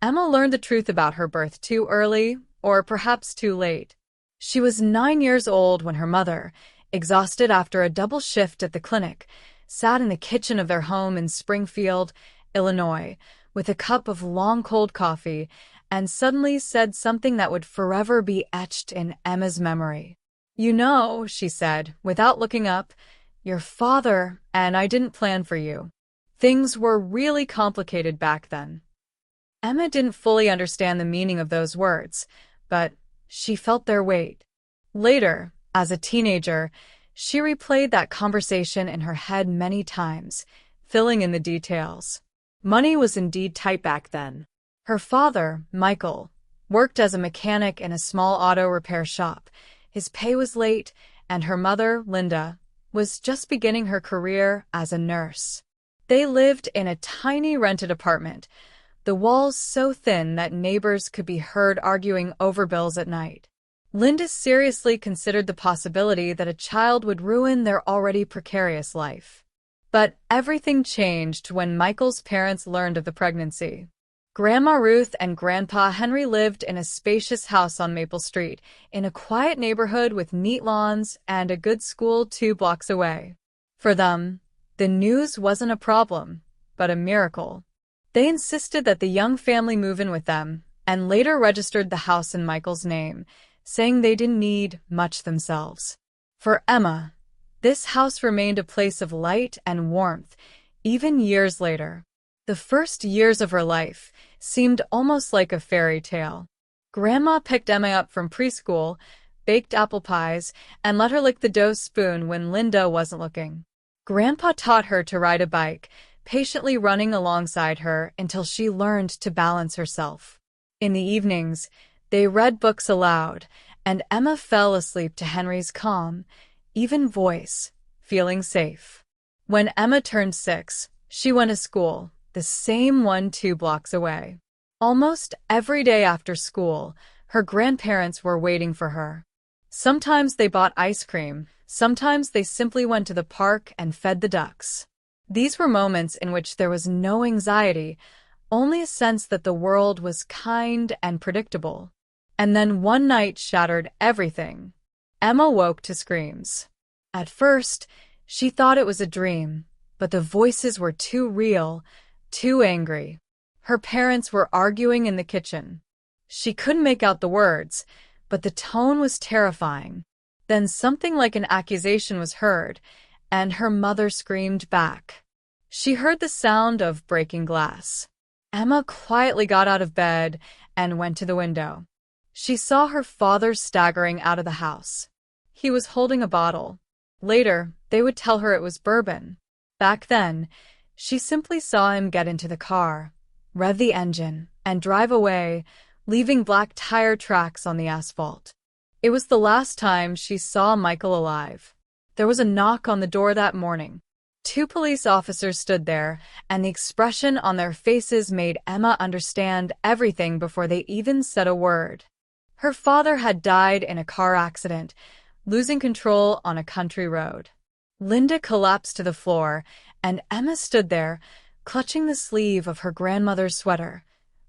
Emma learned the truth about her birth too early, or perhaps too late. She was 9 years old when her mother, exhausted after a double shift at the clinic, sat in the kitchen of their home in Springfield, Illinois, with a cup of long cold coffee, and suddenly said something that would forever be etched in Emma's memory. "You know," she said, without looking up, "your father and I didn't plan for you." Things were really complicated back then. Emma didn't fully understand the meaning of those words, but she felt their weight. Later, as a teenager, she replayed that conversation in her head many times, filling in the details. Money was indeed tight back then. Her father, Michael, worked as a mechanic in a small auto repair shop. His pay was late, and her mother, Linda, was just beginning her career as a nurse. They lived in a tiny rented apartment, the walls so thin that neighbors could be heard arguing over bills at night. Linda seriously considered the possibility that a child would ruin their already precarious life. But everything changed when Michael's parents learned of the pregnancy. Grandma Ruth and Grandpa Henry lived in a spacious house on Maple Street, in a quiet neighborhood with neat lawns and a good school 2 blocks away. For them, the news wasn't a problem, but a miracle. They insisted that the young family move in with them, and later registered the house in Michael's name, saying they didn't need much themselves. For Emma, this house remained a place of light and warmth, even years later. The first years of her life seemed almost like a fairy tale. Grandma picked Emma up from preschool, baked apple pies, and let her lick the dough spoon when Linda wasn't looking. Grandpa taught her to ride a bike, patiently running alongside her until she learned to balance herself. In the evenings, they read books aloud, and Emma fell asleep to Henry's calm, even voice, feeling safe. When Emma turned 6, she went to school, the same one 2 blocks away. Almost every day after school, her grandparents were waiting for her. Sometimes they bought ice cream, sometimes they simply went to the park and fed the ducks. These were moments in which there was no anxiety, only a sense that the world was kind and predictable. And then one night shattered everything. Emma woke to screams. At first, she thought it was a dream, but the voices were too real, too angry. Her parents were arguing in the kitchen. She couldn't make out the words, but the tone was terrifying. Then something like an accusation was heard, and her mother screamed back. She heard the sound of breaking glass. Emma quietly got out of bed and went to the window. She saw her father staggering out of the house. He was holding a bottle. Later, they would tell her it was bourbon. Back then, she simply saw him get into the car, rev the engine, and drive away, leaving black tire tracks on the asphalt. It was the last time she saw Michael alive. There was a knock on the door that morning. 2 police officers stood there, and the expression on their faces made Emma understand everything before they even said a word. Her father had died in a car accident, losing control on a country road. Linda collapsed to the floor, and Emma stood there, clutching the sleeve of her grandmother's sweater,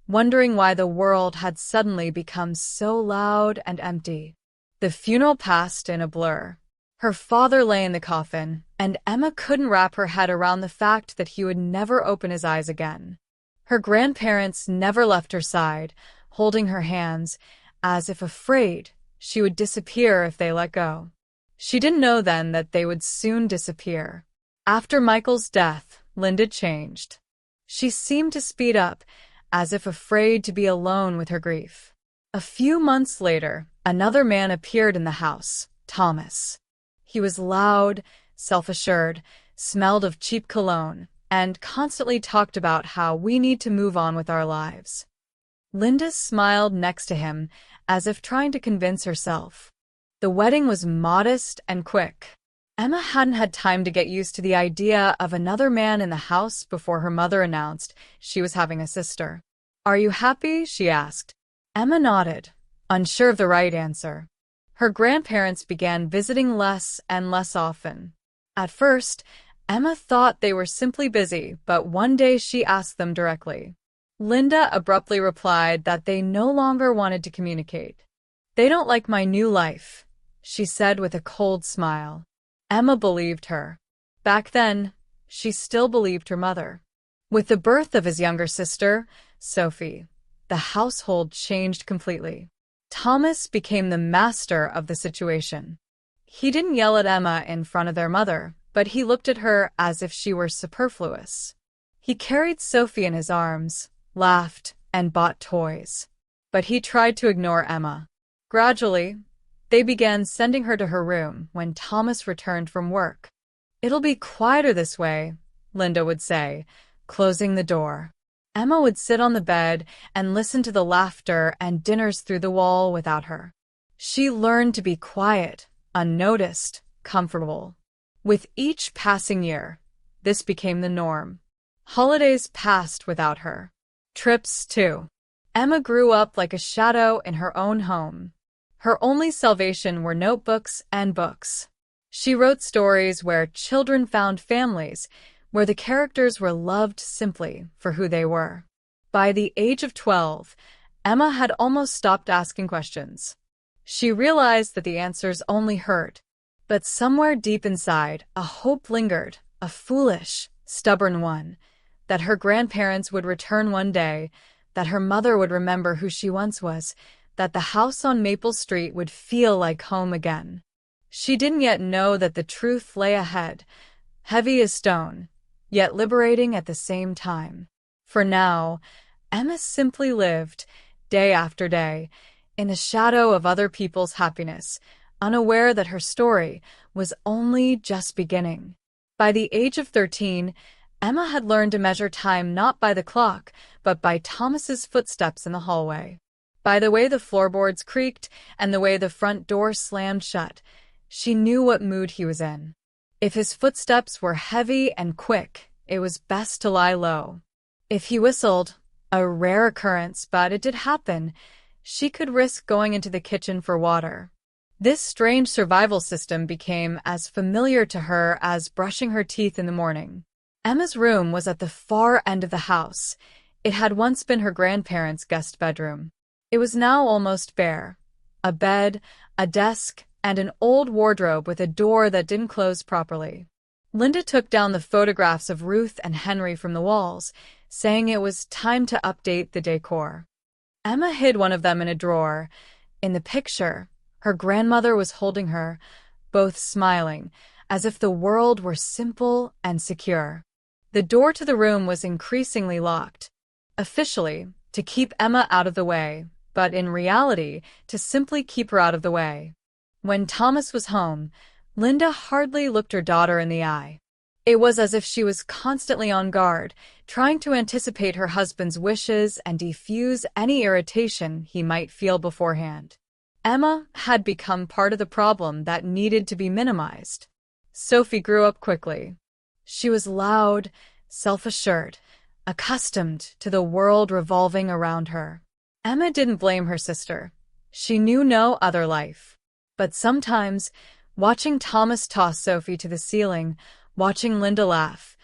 wondering why the world had suddenly become so loud and empty. The funeral passed in a blur. Her father lay in the coffin, and Emma couldn't wrap her head around the fact that he would never open his eyes again. Her grandparents never left her side, holding her hands, as if afraid she would disappear if they let go. She didn't know then that they would soon disappear. After Michael's death, Linda changed. She seemed to speed up, as if afraid to be alone with her grief. A few months later, another man appeared in the house, Thomas. He was loud, self-assured, smelled of cheap cologne, and constantly talked about how we need to move on with our lives. Linda smiled next to him, as if trying to convince herself. The wedding was modest and quick. Emma hadn't had time to get used to the idea of another man in the house before her mother announced she was having a sister. "Are you happy?" she asked. Emma nodded, unsure of the right answer. Her grandparents began visiting less and less often. At first, Emma thought they were simply busy, but one day she asked them directly, Linda abruptly replied that they no longer wanted to communicate. "They don't like my new life," she said with a cold smile. Emma believed her. Back then, she still believed her mother. With the birth of his younger sister, Sophie, the household changed completely. Thomas became the master of the situation. He didn't yell at Emma in front of their mother, but he looked at her as if she were superfluous. He carried Sophie in his arms, laughed, and bought toys. But he tried to ignore Emma. Gradually, they began sending her to her room when Thomas returned from work. "It'll be quieter this way," Linda would say, closing the door. Emma would sit on the bed and listen to the laughter and dinners through the wall without her. She learned to be quiet, unnoticed, comfortable. With each passing year, this became the norm. Holidays passed without her. Trips, too. Emma grew up like a shadow in her own home. Her only salvation were notebooks and books. She wrote stories where children found families, where the characters were loved simply for who they were. By the age of 12, Emma had almost stopped asking questions. She realized that the answers only hurt, but somewhere deep inside, a hope lingered, a foolish, stubborn one, that her grandparents would return one day, that her mother would remember who she once was, that the house on Maple Street would feel like home again. She didn't yet know that the truth lay ahead, heavy as stone, yet liberating at the same time. For now, Emma simply lived, day after day, in the shadow of other people's happiness, unaware that her story was only just beginning. By the age of 13, Emma had learned to measure time not by the clock, but by Thomas's footsteps in the hallway. By the way the floorboards creaked and the way the front door slammed shut, she knew what mood he was in. If his footsteps were heavy and quick, it was best to lie low. If he whistled, a rare occurrence, but it did happen, she could risk going into the kitchen for water. This strange survival system became as familiar to her as brushing her teeth in the morning. Emma's room was at the far end of the house. It had once been her grandparents' guest bedroom. It was now almost bare. A bed, a desk, and an old wardrobe with a door that didn't close properly. Linda took down the photographs of Ruth and Henry from the walls, saying it was time to update the decor. Emma hid one of them in a drawer. In the picture, her grandmother was holding her, both smiling, as if the world were simple and secure. The door to the room was increasingly locked, officially, to keep Emma out of the way, but in reality, to simply keep her out of the way. When Thomas was home, Linda hardly looked her daughter in the eye. It was as if she was constantly on guard, trying to anticipate her husband's wishes and defuse any irritation he might feel beforehand. Emma had become part of the problem that needed to be minimized. Sophie grew up quickly. She was loud, self-assured, accustomed to the world revolving around her. Emma didn't blame her sister. She knew no other life. But sometimes, watching Thomas toss Sophie to the ceiling, watching Linda laugh,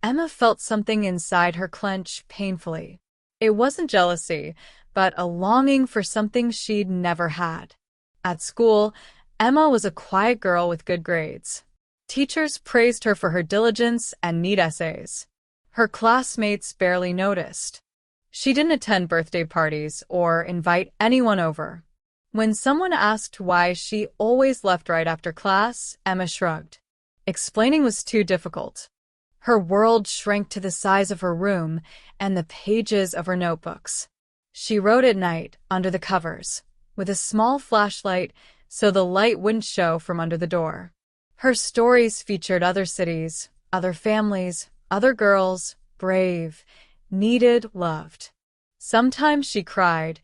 Emma felt something inside her clench painfully. It wasn't jealousy, but a longing for something she'd never had. At school, Emma was a quiet girl with good grades. Teachers praised her for her diligence and neat essays. Her classmates barely noticed. She didn't attend birthday parties or invite anyone over. When someone asked why she always left right after class, Emma shrugged. Explaining was too difficult. Her world shrank to the size of her room and the pages of her notebooks. She wrote at night, under the covers, with a small flashlight so the light wouldn't show from under the door. Her stories featured other cities, other families, other girls, brave, needed, loved. Sometimes she cried,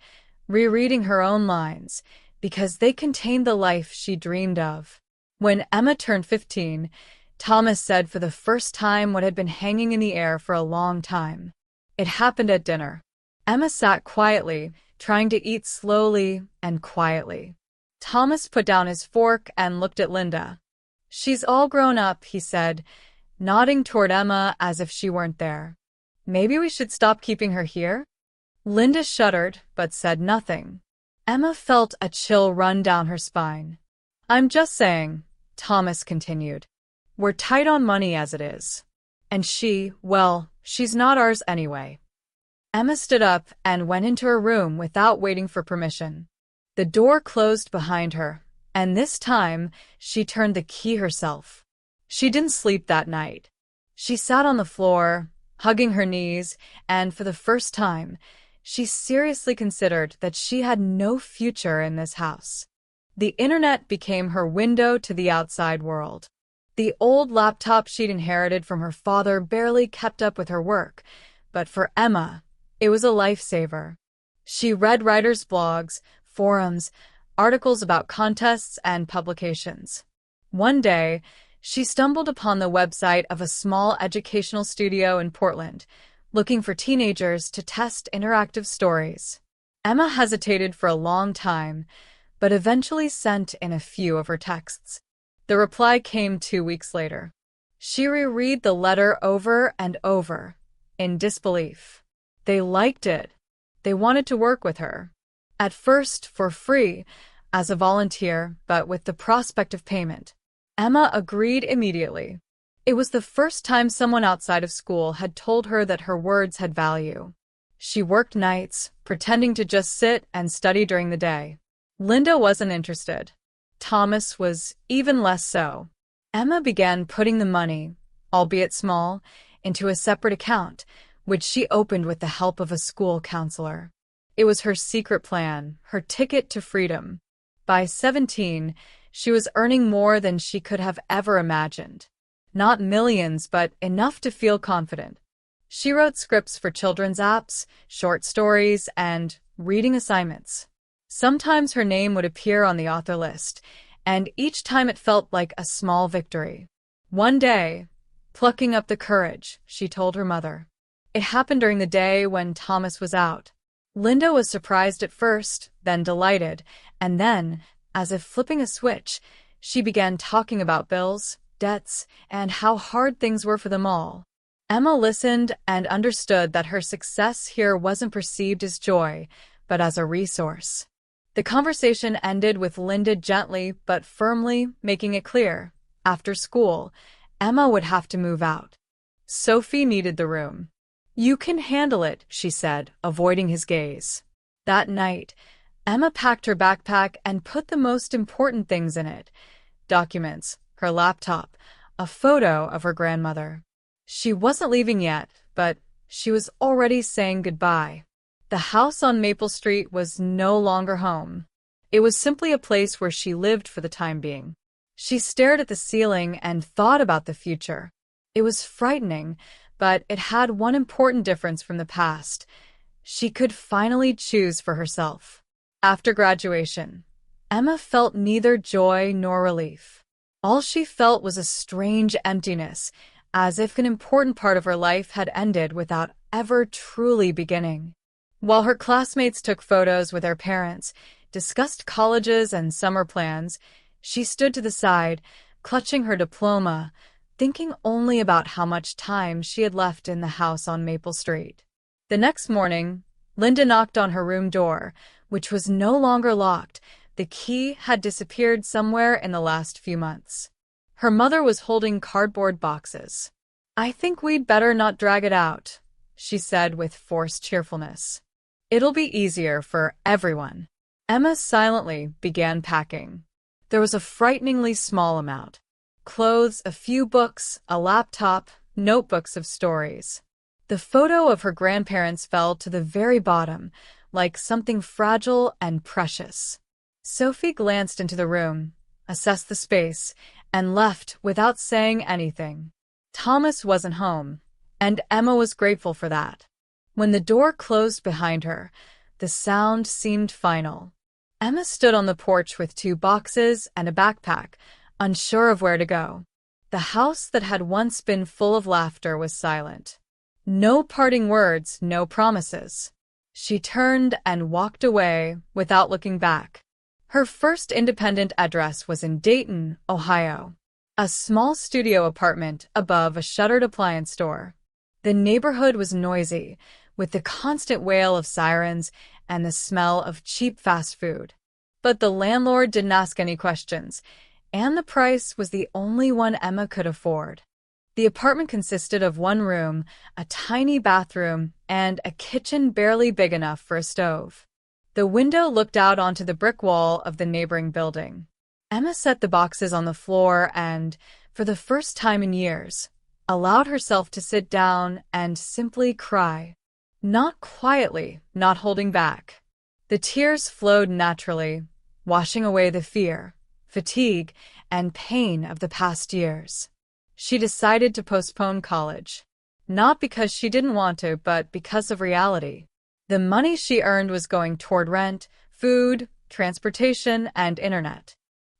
rereading her own lines, because they contained the life she dreamed of. When Emma turned 15, Thomas said for the first time what had been hanging in the air for a long time. It happened at dinner. Emma sat quietly, trying to eat slowly and quietly. Thomas put down his fork and looked at Linda. "She's all grown up," he said, nodding toward Emma as if she weren't there. "Maybe we should stop keeping her here?" Linda shuddered, but said nothing. Emma felt a chill run down her spine. "I'm just saying," Thomas continued. "We're tight on money as it is. And well, she's not ours anyway." Emma stood up and went into her room without waiting for permission. The door closed behind her, and this time she turned the key herself. She didn't sleep that night. She sat on the floor, hugging her knees, and for the first time, she seriously considered that she had no future in this house. The internet became her window to the outside world. The old laptop she'd inherited from her father barely kept up with her work, but for Emma, it was a lifesaver. She read writers' blogs, forums, articles about contests and publications. One day, she stumbled upon the website of a small educational studio in Portland, looking for teenagers to test interactive stories. Emma hesitated for a long time, but eventually sent in a few of her texts. The reply came 2 weeks later. She reread the letter over and over, in disbelief. They liked it. They wanted to work with her. At first, for free, as a volunteer, but with the prospect of payment. Emma agreed immediately. It was the first time someone outside of school had told her that her words had value. She worked nights, pretending to just sit and study during the day. Linda wasn't interested. Thomas was even less so. Emma began putting the money, albeit small, into a separate account, which she opened with the help of a school counselor. It was her secret plan, her ticket to freedom. By 17, she was earning more than she could have ever imagined. Not millions, but enough to feel confident. She wrote scripts for children's apps, short stories, and reading assignments. Sometimes her name would appear on the author list, and each time it felt like a small victory. One day, plucking up the courage, she told her mother. It happened during the day when Thomas was out. Linda was surprised at first, then delighted, and then, as if flipping a switch, she began talking about bills, debts, and how hard things were for them all. Emma listened and understood that her success here wasn't perceived as joy, but as a resource. The conversation ended with Linda gently but firmly making it clear, after school, Emma would have to move out. Sophie needed the room. "You can handle it," she said, avoiding his gaze. That night, Emma packed her backpack and put the most important things in it: documents, her laptop, a photo of her grandmother. She wasn't leaving yet, but she was already saying goodbye. The house on Maple Street was no longer home. It was simply a place where she lived for the time being. She stared at the ceiling and thought about the future. It was frightening, but it had one important difference from the past. She could finally choose for herself. After graduation, Emma felt neither joy nor relief. All she felt was a strange emptiness, as if an important part of her life had ended without ever truly beginning. While her classmates took photos with their parents, discussed colleges and summer plans, she stood to the side, clutching her diploma, thinking only about how much time she had left in the house on Maple Street. The next morning, Linda knocked on her room door, which was no longer locked. The key had disappeared somewhere in the last few months. Her mother was holding cardboard boxes. "I think we'd better not drag it out," she said with forced cheerfulness. "It'll be easier for everyone." Emma silently began packing. There was a frighteningly small amount: clothes, a few books, a laptop, notebooks of stories. The photo of her grandparents fell to the very bottom, like something fragile and precious. Sophie glanced into the room, assessed the space, and left without saying anything. Thomas wasn't home, and Emma was grateful for that. When the door closed behind her, the sound seemed final. Emma stood on the porch with 2 boxes and a backpack, unsure of where to go. The house that had once been full of laughter was silent. No parting words, no promises. She turned and walked away without looking back. Her first independent address was in Dayton, Ohio, a small studio apartment above a shuttered appliance store. The neighborhood was noisy, with the constant wail of sirens and the smell of cheap fast food. But the landlord didn't ask any questions, and the price was the only one Emma could afford. The apartment consisted of one room, a tiny bathroom, and a kitchen barely big enough for a stove. The window looked out onto the brick wall of the neighboring building. Emma set the boxes on the floor and, for the first time in years, allowed herself to sit down and simply cry. Not quietly, not holding back. The tears flowed naturally, washing away the fear, fatigue, and pain of the past years. She decided to postpone college. Not because she didn't want to, but because of reality. The money she earned was going toward rent, food, transportation, and internet.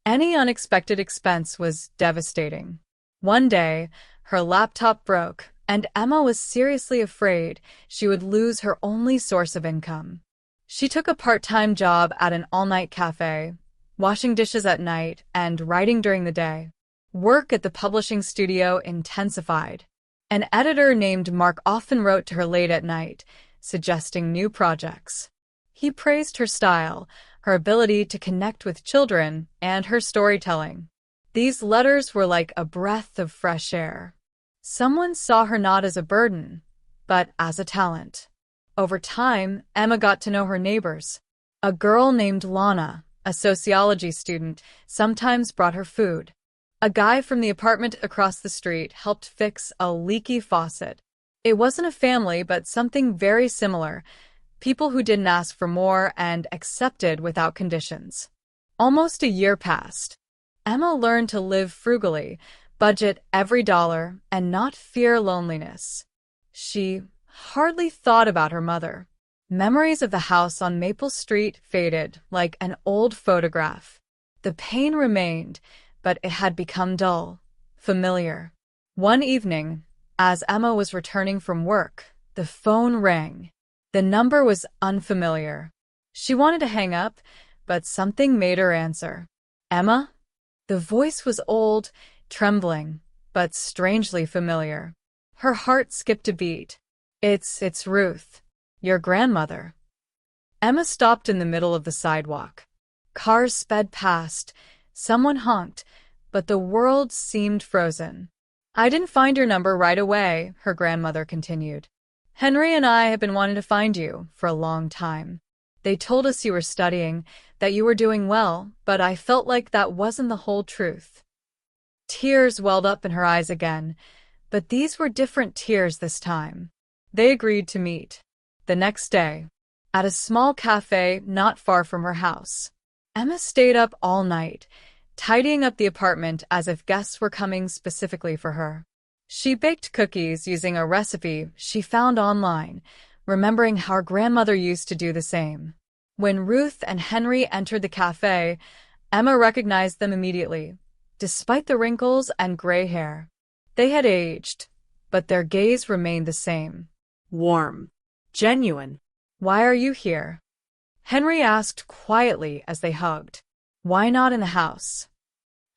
Any unexpected expense was devastating. One day, her laptop broke, and Emma was seriously afraid she would lose her only source of income. She took a part-time job at an all-night cafe, washing dishes at night and writing during the day. Work at the publishing studio intensified. An editor named Mark often wrote to her late at night, suggesting new projects. He praised her style, her ability to connect with children, and her storytelling. These letters were like a breath of fresh air. Someone saw her not as a burden, but as a talent. Over time, Emma got to know her neighbors. A girl named Lana, a sociology student, sometimes brought her food. A guy from the apartment across the street helped fix a leaky faucet. It wasn't a family, but something very similar. People who didn't ask for more and accepted without conditions. Almost a year passed. Emma learned to live frugally, budget every dollar, and not fear loneliness. She hardly thought about her mother. Memories of the house on Maple Street faded like an old photograph. The pain remained, but it had become dull, familiar. One evening, as Emma was returning from work, the phone rang. The number was unfamiliar. She wanted to hang up, but something made her answer. Emma? The voice was old, trembling, but strangely familiar. Her heart skipped a beat. It's Ruth, your grandmother. Emma stopped in the middle of the sidewalk. Cars sped past. Someone honked, but the world seemed frozen. I didn't find your number right away, her grandmother continued. Henry and I have been wanting to find you for a long time. They told us you were studying, that you were doing well, but I felt like that wasn't the whole truth. Tears welled up in her eyes again, but these were different tears this time. They agreed to meet. The next day, at a small cafe not far from her house. Emma stayed up all night, tidying up the apartment as if guests were coming specifically for her. She baked cookies using a recipe she found online, remembering how her grandmother used to do the same. When Ruth and Henry entered the cafe, Emma recognized them immediately, despite the wrinkles and gray hair. They had aged, but their gaze remained the same. Warm. Genuine. Why are you here? Henry asked quietly as they hugged. Why not in the house?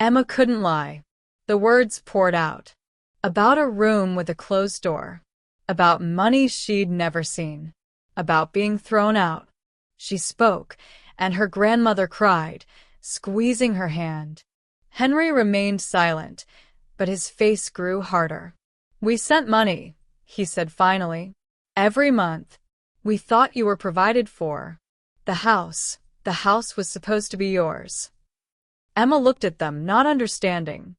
Emma couldn't lie. The words poured out. About a room with a closed door. About money she'd never seen. About being thrown out. She spoke, and her grandmother cried, squeezing her hand. Henry remained silent, but his face grew harder. We sent money, he said finally. Every month. We thought you were provided for. The house was supposed to be yours. Emma looked at them, not understanding.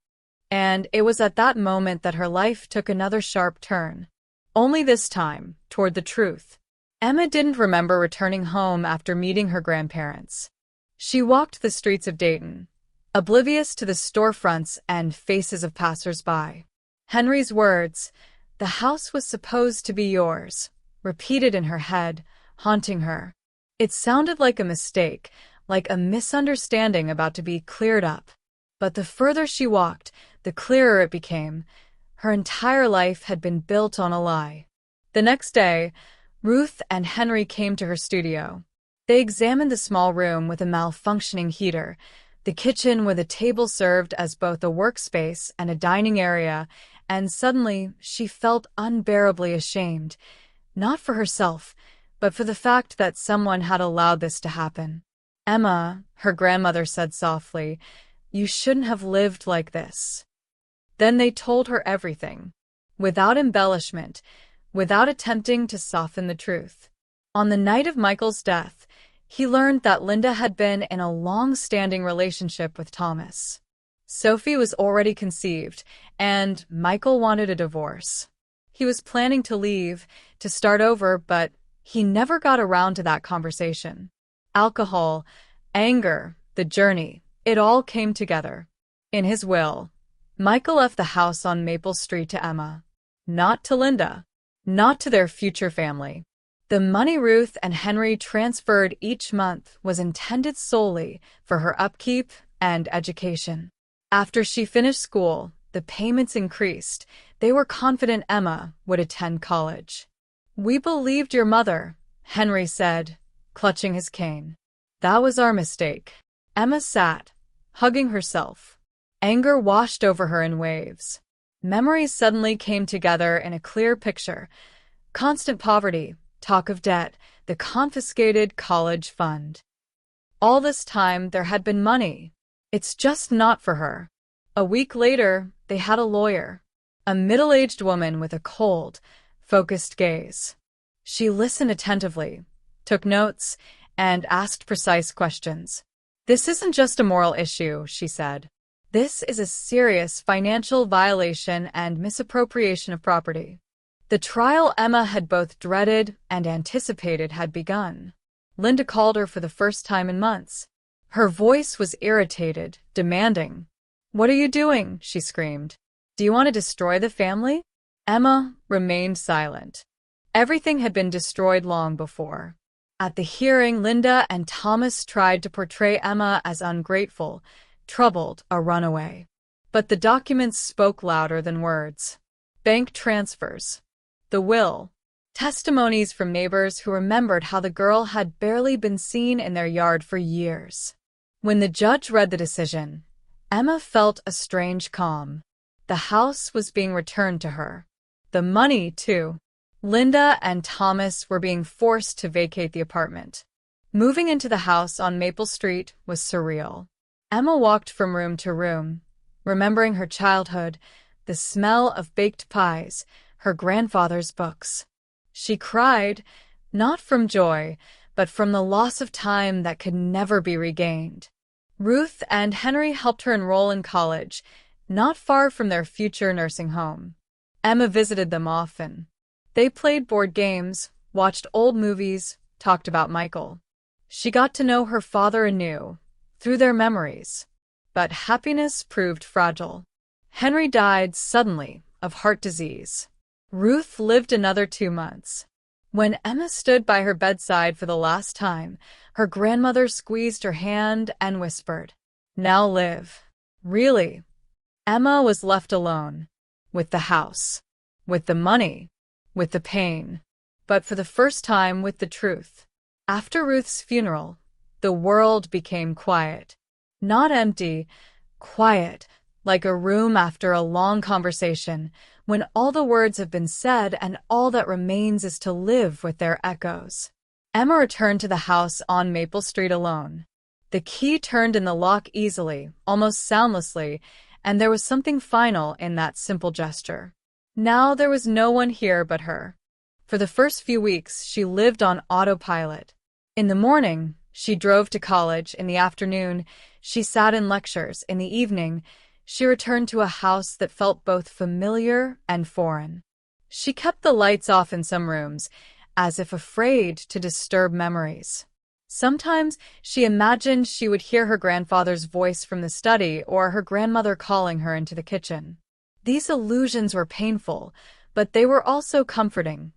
And it was at that moment that her life took another sharp turn. Only this time, toward the truth. Emma didn't remember returning home after meeting her grandparents. She walked the streets of Dayton, oblivious to the storefronts and faces of passers-by. Henry's words, "The house was supposed to be yours," repeated in her head, haunting her. It sounded like a mistake, like a misunderstanding about to be cleared up. But the further she walked, the clearer it became. Her entire life had been built on a lie. The next day, Ruth and Henry came to her studio. They examined the small room with a malfunctioning heater, the kitchen with a table served as both a workspace and a dining area, and suddenly she felt unbearably ashamed. Not for herself, but for the fact that someone had allowed this to happen. Emma, her grandmother said softly, you shouldn't have lived like this. Then they told her everything, without embellishment, without attempting to soften the truth. On the night of Michael's death, he learned that Linda had been in a long-standing relationship with Thomas. Sophie was already conceived, and Michael wanted a divorce. He was planning to leave, to start over, but he never got around to that conversation. Alcohol, anger, the journey, it all came together. In his will, Michael left the house on Maple Street to Emma. Not to Linda. Not to their future family. The money Ruth and Henry transferred each month was intended solely for her upkeep and education. After she finished school, the payments increased. They were confident Emma would attend college. We believed your mother, Henry said, clutching his cane. That was our mistake. Emma sat, hugging herself. Anger washed over her in waves. Memories suddenly came together in a clear picture. Constant poverty, talk of debt, the confiscated college fund. All this time there had been money. It's just not for her. A week later, they had a lawyer. A middle-aged woman with a cold, focused gaze. She listened attentively, took notes, and asked precise questions. This isn't just a moral issue, she said. This is a serious financial violation and misappropriation of property. The trial Emma had both dreaded and anticipated had begun. Linda called her for the first time in months. Her voice was irritated, demanding. What are you doing? She screamed. Do you want to destroy the family? Emma remained silent. Everything had been destroyed long before. At the hearing, Linda and Thomas tried to portray Emma as ungrateful, troubled, a runaway. But the documents spoke louder than words. Bank transfers, the will, testimonies from neighbors who remembered how the girl had barely been seen in their yard for years. When the judge read the decision, Emma felt a strange calm. The house was being returned to her. The money, too. Linda and Thomas were being forced to vacate the apartment. Moving into the house on Maple Street was surreal. Emma walked from room to room, remembering her childhood, the smell of baked pies, her grandfather's books. She cried, not from joy, but from the loss of time that could never be regained. Ruth and Henry helped her enroll in college, not far from their future nursing home. Emma visited them often. They played board games, watched old movies, talked about Michael. She got to know her father anew, through their memories. But happiness proved fragile. Henry died suddenly of heart disease. Ruth lived another 2 months. When Emma stood by her bedside for the last time, her grandmother squeezed her hand and whispered, "Now live." Really, Emma was left alone, with the house, with the money, with the pain, but for the first time with the truth. After Ruth's funeral, the world became quiet. Not empty, quiet, like a room after a long conversation, when all the words have been said and all that remains is to live with their echoes. Emma returned to the house on Maple Street alone. The key turned in the lock easily, almost soundlessly, and there was something final in that simple gesture. Now there was no one here but her. For the first few weeks, she lived on autopilot. In the morning, she drove to college. In the afternoon, she sat in lectures. In the evening, she returned to a house that felt both familiar and foreign. She kept the lights off in some rooms, as if afraid to disturb memories. Sometimes she imagined she would hear her grandfather's voice from the study or her grandmother calling her into the kitchen. These illusions were painful, but they were also comforting.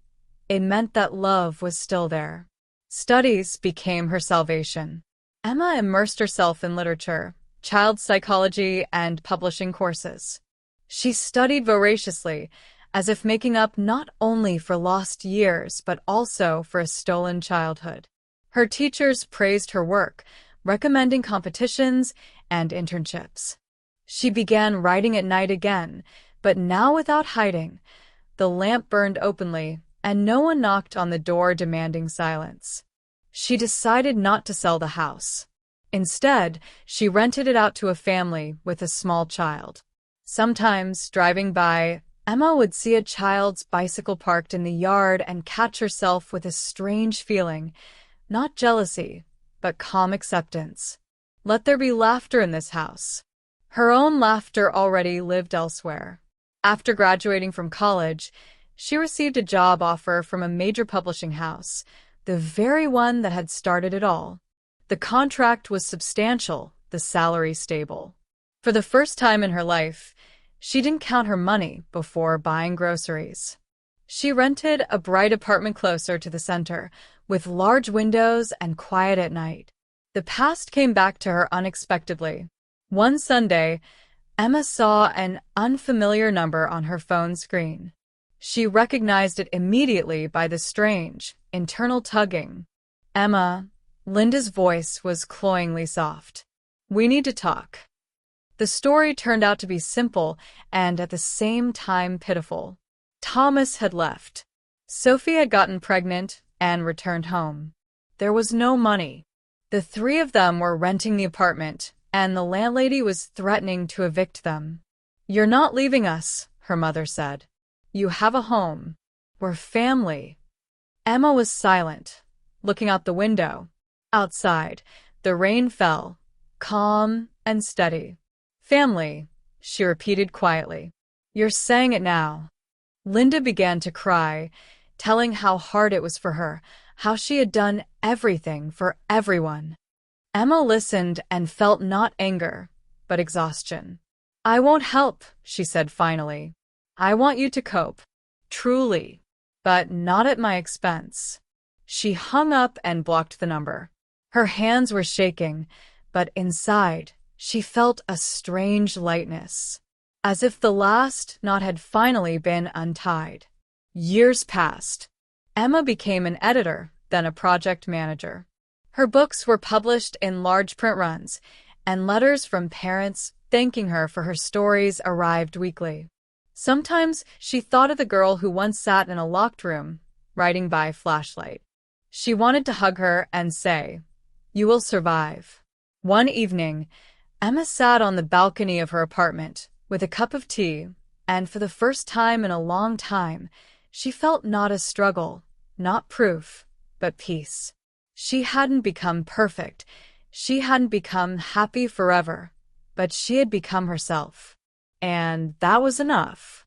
It meant that love was still there. Studies became her salvation. Emma immersed herself in literature, child psychology, and publishing courses. She studied voraciously, as if making up not only for lost years but also for a stolen childhood. Her teachers praised her work, recommending competitions and internships. She began writing at night again, but now without hiding. The lamp burned openly, and no one knocked on the door demanding silence. She decided not to sell the house. Instead, she rented it out to a family with a small child. Sometimes, driving by, Emma would see a child's bicycle parked in the yard and catch herself with a strange feeling, not jealousy, but calm acceptance. Let there be laughter in this house. Her own laughter already lived elsewhere. After graduating from college, she received a job offer from a major publishing house, the very one that had started it all. The contract was substantial, the salary stable. For the first time in her life, she didn't count her money before buying groceries. She rented a bright apartment closer to the center, with large windows and quiet at night. The past came back to her unexpectedly. One Sunday, Emma saw an unfamiliar number on her phone screen. She recognized it immediately by the strange, internal tugging. Emma, Linda's voice was cloyingly soft. "We need to talk." The story turned out to be simple and at the same time pitiful. Thomas had left. Sophie had gotten pregnant and returned home. There was no money. The three of them were renting the apartment, and the landlady was threatening to evict them. "You're not leaving us," her mother said. "You have a home. We're family." Emma was silent, looking out the window. Outside, the rain fell, calm and steady. "Family," she repeated quietly. "You're saying it now." Linda began to cry, telling how hard it was for her, how she had done everything for everyone. Emma listened and felt not anger, but exhaustion. "I won't help," she said finally. "I want you to cope. Truly. But not at my expense." She hung up and blocked the number. Her hands were shaking, but inside, she felt a strange lightness, as if the last knot had finally been untied. Years passed. Emma became an editor, then a project manager. Her books were published in large print runs, and letters from parents thanking her for her stories arrived weekly. Sometimes she thought of the girl who once sat in a locked room, writing by flashlight. She wanted to hug her and say, "You will survive." One evening, Emma sat on the balcony of her apartment with a cup of tea, and for the first time in a long time, she felt not a struggle, not proof, but peace. She hadn't become perfect, she hadn't become happy forever, but she had become herself. And that was enough.